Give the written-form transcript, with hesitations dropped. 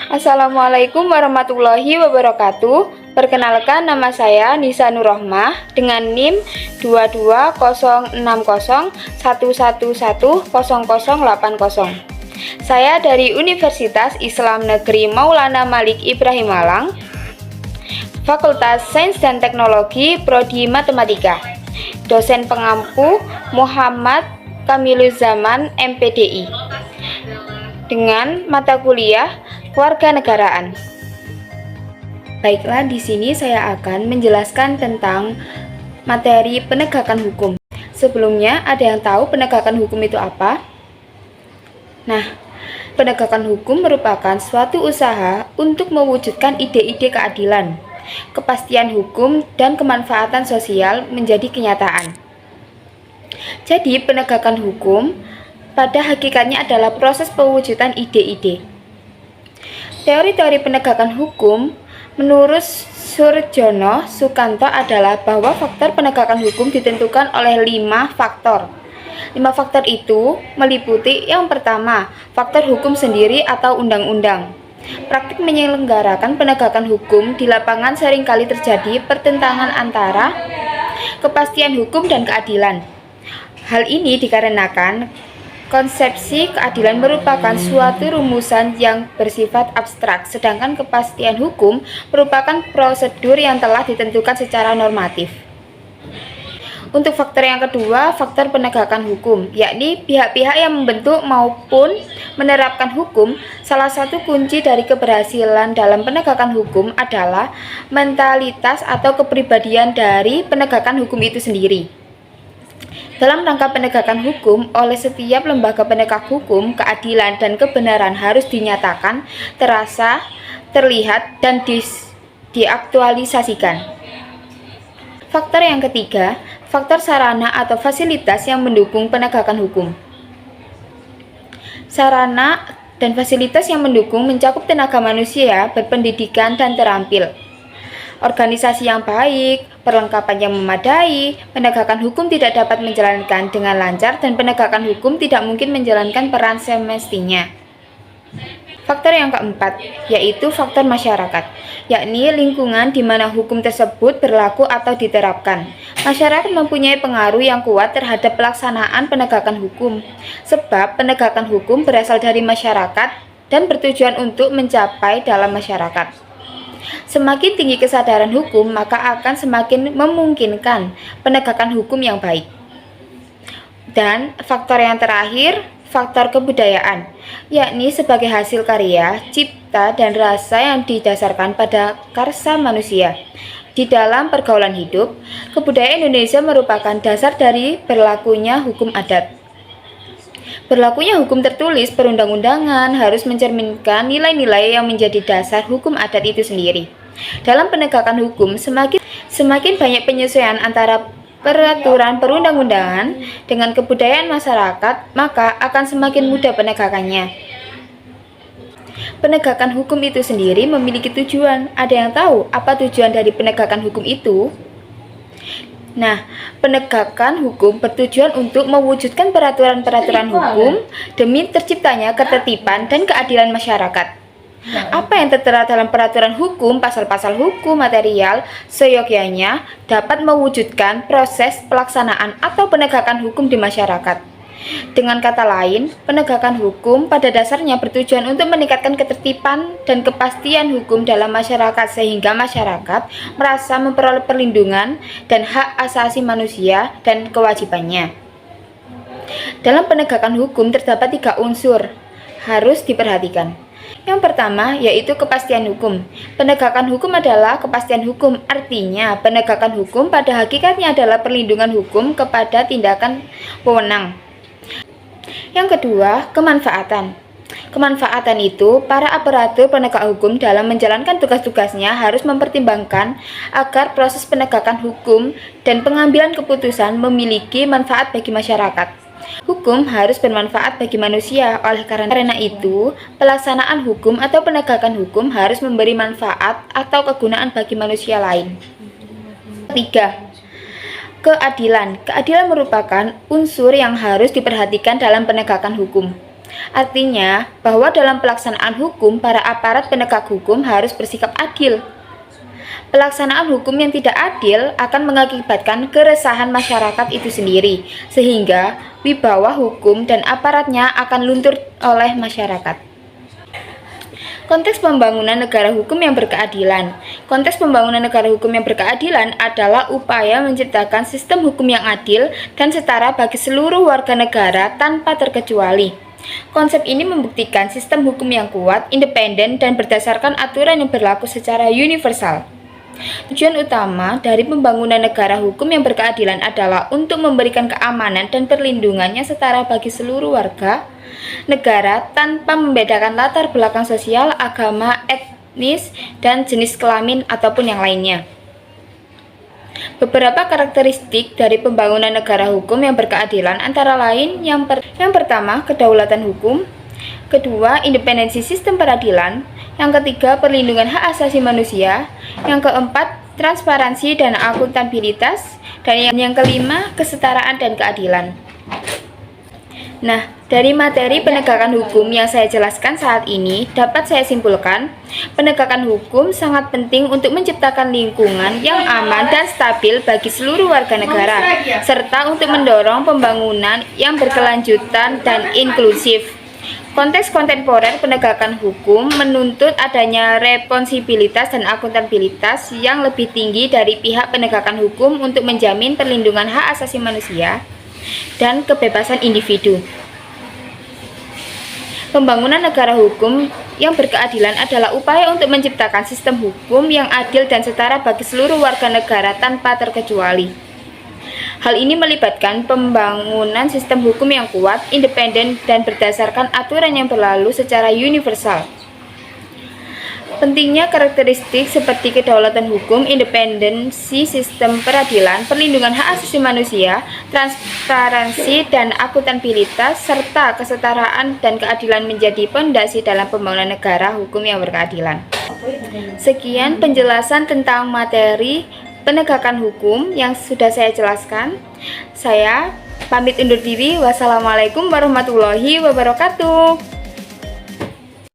Assalamualaikum warahmatullahi wabarakatuh. Perkenalkan, nama saya Nisa Nurrohmah dengan NIM 2206011110080. Saya dari Universitas Islam Negeri Maulana Malik Ibrahim Malang, Fakultas Sains dan Teknologi, Prodi Matematika. Dosen pengampu Muhammad Kamiluzaman, MPDI. Dengan mata kuliah Kewarganegaraan. Baiklah, di sini saya akan menjelaskan tentang materi penegakan hukum. Sebelumnya, ada yang tahu penegakan hukum itu apa? Nah, penegakan hukum merupakan suatu usaha untuk mewujudkan ide-ide keadilan, kepastian hukum, dan kemanfaatan sosial menjadi kenyataan. Jadi, penegakan hukum pada hakikatnya adalah proses pewujudan ide-ide. Teori-teori penegakan hukum menurut Surjono Sukanto adalah bahwa faktor penegakan hukum ditentukan oleh 5 faktor. 5 faktor itu meliputi yang pertama, faktor hukum sendiri atau undang-undang. Praktik menyelenggarakan penegakan hukum di lapangan seringkali terjadi pertentangan antara kepastian hukum dan keadilan. Hal ini dikarenakan konsepsi keadilan merupakan suatu rumusan yang bersifat abstrak, sedangkan kepastian hukum merupakan prosedur yang telah ditentukan secara normatif. Untuk faktor yang kedua, faktor penegakan hukum, yakni pihak-pihak yang membentuk maupun menerapkan hukum. Salah satu kunci dari keberhasilan dalam penegakan hukum adalah mentalitas atau kepribadian dari penegakan hukum itu sendiri. Dalam rangka penegakan hukum, oleh setiap lembaga penegak hukum, keadilan dan kebenaran harus dinyatakan, terasa, terlihat, dan diaktualisasikan. Faktor yang ketiga, faktor sarana atau fasilitas yang mendukung penegakan hukum. Sarana dan fasilitas yang mendukung mencakup tenaga manusia berpendidikan dan terampil, organisasi yang baik, perlengkapan yang memadai. Penegakan hukum tidak dapat menjalankan dengan lancar dan penegakan hukum tidak mungkin menjalankan peran semestinya. Faktor yang keempat, yaitu faktor masyarakat, yakni lingkungan di mana hukum tersebut berlaku atau diterapkan. Masyarakat mempunyai pengaruh yang kuat terhadap pelaksanaan penegakan hukum, sebab penegakan hukum berasal dari masyarakat dan bertujuan untuk mencapai dalam masyarakat. Semakin tinggi kesadaran hukum, maka akan semakin memungkinkan penegakan hukum yang baik. Dan faktor yang terakhir, faktor kebudayaan, yakni sebagai hasil karya, cipta, dan rasa yang didasarkan pada karsa manusia. Di dalam pergaulan hidup, kebudayaan Indonesia merupakan dasar dari berlakunya hukum adat. Berlakunya hukum tertulis perundang-undangan harus mencerminkan nilai-nilai yang menjadi dasar hukum adat itu sendiri. Dalam penegakan hukum, semakin banyak penyesuaian antara peraturan perundang-undangan dengan kebudayaan masyarakat, maka akan semakin mudah penegakannya. Penegakan hukum itu sendiri memiliki tujuan. Ada yang tahu apa tujuan dari penegakan hukum itu? Nah, penegakan hukum bertujuan untuk mewujudkan peraturan-peraturan hukum demi terciptanya ketertiban dan keadilan masyarakat. Apa yang tertera dalam peraturan hukum, pasal-pasal hukum material, seyogyanya dapat mewujudkan proses pelaksanaan atau penegakan hukum di masyarakat. Dengan kata lain, penegakan hukum pada dasarnya bertujuan untuk meningkatkan ketertiban dan kepastian hukum dalam masyarakat sehingga masyarakat merasa memperoleh perlindungan dan hak asasi manusia dan kewajibannya. Dalam penegakan hukum terdapat 3 unsur harus diperhatikan. Yang pertama yaitu kepastian hukum. Penegakan hukum adalah kepastian hukum, artinya penegakan hukum pada hakikatnya adalah perlindungan hukum kepada tindakan wewenang. Yang kedua, kemanfaatan. Kemanfaatan itu, para aparatur penegak hukum dalam menjalankan tugas-tugasnya harus mempertimbangkan agar proses penegakan hukum dan pengambilan keputusan memiliki manfaat bagi masyarakat. Hukum harus bermanfaat bagi manusia, oleh karena itu, pelaksanaan hukum atau penegakan hukum harus memberi manfaat atau kegunaan bagi manusia lain. Ketiga, keadilan. Keadilan merupakan unsur yang harus diperhatikan dalam penegakan hukum. Artinya, bahwa dalam pelaksanaan hukum, para aparat penegak hukum harus bersikap adil. Pelaksanaan hukum yang tidak adil akan mengakibatkan keresahan masyarakat itu sendiri, sehingga wibawa hukum dan aparatnya akan luntur oleh masyarakat. Konteks pembangunan negara hukum yang berkeadilan. Konteks pembangunan negara hukum yang berkeadilan adalah upaya menciptakan sistem hukum yang adil dan setara bagi seluruh warga negara tanpa terkecuali. Konsep ini membuktikan sistem hukum yang kuat, independen, dan berdasarkan aturan yang berlaku secara universal. Tujuan utama dari pembangunan negara hukum yang berkeadilan adalah untuk memberikan keamanan dan perlindungannya setara bagi seluruh warga negara tanpa membedakan latar belakang sosial, agama, etnis, dan jenis kelamin ataupun yang lainnya. Beberapa karakteristik dari pembangunan negara hukum yang berkeadilan antara lain yang pertama, kedaulatan hukum, kedua, independensi sistem peradilan, yang ketiga, perlindungan hak asasi manusia, yang keempat, transparansi dan akuntabilitas, dan yang kelima, kesetaraan dan keadilan. Nah, dari materi penegakan hukum yang saya jelaskan saat ini, dapat saya simpulkan, penegakan hukum sangat penting untuk menciptakan lingkungan yang aman dan stabil bagi seluruh warga negara, serta untuk mendorong pembangunan yang berkelanjutan dan inklusif. Konteks kontemporer penegakan hukum menuntut adanya responsibilitas dan akuntabilitas yang lebih tinggi dari pihak penegakan hukum untuk menjamin perlindungan hak asasi manusia dan kebebasan individu. Pembangunan negara hukum yang berkeadilan adalah upaya untuk menciptakan sistem hukum yang adil dan setara bagi seluruh warga negara tanpa terkecuali. Hal ini melibatkan pembangunan sistem hukum yang kuat, independen, dan berdasarkan aturan yang berlalu secara universal. Pentingnya karakteristik seperti kedaulatan hukum, independensi sistem peradilan, perlindungan hak asasi manusia, transparansi dan akuntabilitas, serta kesetaraan dan keadilan menjadi pondasi dalam pembangunan negara hukum yang berkeadilan. Sekian penjelasan tentang materi penegakan hukum yang sudah saya jelaskan. Saya pamit undur diri. Wassalamualaikum warahmatullahi wabarakatuh.